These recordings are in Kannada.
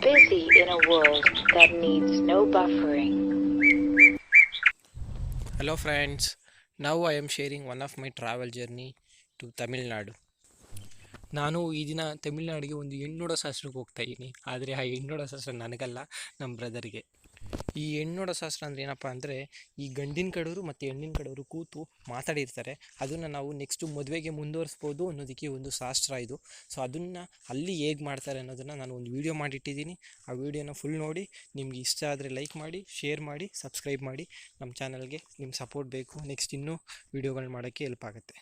Busy in a world that needs no buffering. Hello friends, now I am sharing one of my travel journey to Tamil Nadu. ನಾನು ಈ ದಿನ ತಮಿಳ್ನಾಡಿಗೆ ಒಂದು ಹೆಣ್ಣೋಡ ಶಾಸ್ತ್ರಕ್ಕೆ ಹೋಗ್ತಾ ಇದ್ದೀನಿ. ಆದರೆ ಆ ಹೆಣ್ಣೋಡ ಶಾಸ್ತ್ರ ನನಗಲ್ಲ, ನಮ್ಮ ಬ್ರದರ್ಗೆ. ಈ ಹೆಣ್ಣೋಡ ಶಾಸ್ತ್ರ ಅಂದರೆ ಏನಪ್ಪ ಅಂದರೆ, ಈ ಗಂಡಿನ ಕಡೆಯವರು ಮತ್ತು ಹೆಣ್ಣಿನ ಕಡೆಯವರು ಕೂತು ಮಾತಾಡಿರ್ತಾರೆ. ಅದನ್ನು ನಾವು ನೆಕ್ಸ್ಟು ಮದುವೆಗೆ ಮುಂದುವರಿಸ್ಬೋದು ಅನ್ನೋದಕ್ಕೆ ಒಂದು ಶಾಸ್ತ್ರ ಇದು. ಸೊ ಅದನ್ನು ಅಲ್ಲಿ ಹೇಗೆ ಮಾಡ್ತಾರೆ ಅನ್ನೋದನ್ನು ನಾನು ಒಂದು ವೀಡಿಯೋ ಮಾಡಿಟ್ಟಿದ್ದೀನಿ. ಆ ವೀಡಿಯೋನ ಫುಲ್ ನೋಡಿ. ನಿಮ್ಗೆ ಇಷ್ಟ ಆದರೆ ಲೈಕ್ ಮಾಡಿ, ಶೇರ್ ಮಾಡಿ, ಸಬ್ಸ್ಕ್ರೈಬ್ ಮಾಡಿ. ನಮ್ಮ ಚಾನಲ್ಗೆ ನಿಮ್ಮ ಸಪೋರ್ಟ್ ಬೇಕು. ನೆಕ್ಸ್ಟ್ ಇನ್ನೂ ವೀಡಿಯೋಗಳು ಮಾಡೋಕ್ಕೆ ಹೆಲ್ಪ್ ಆಗುತ್ತೆ.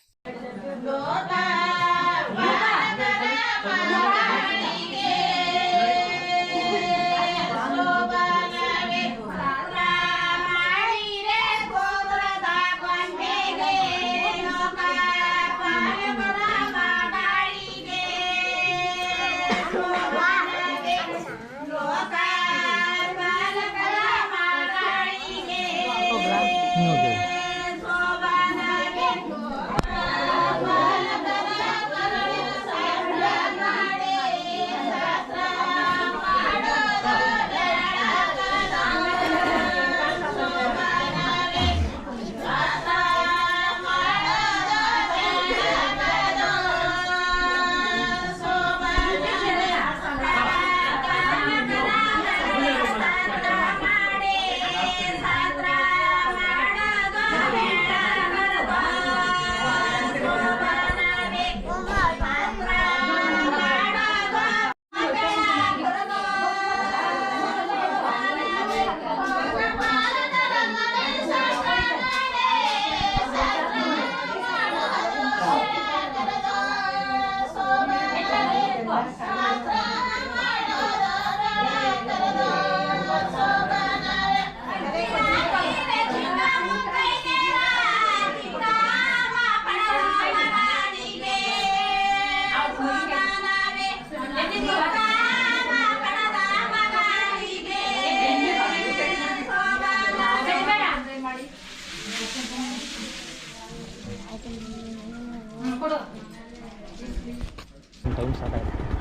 ಟೈಮ್ ಸ್ಟಾರ್ಟ್ ಆಯಿತು.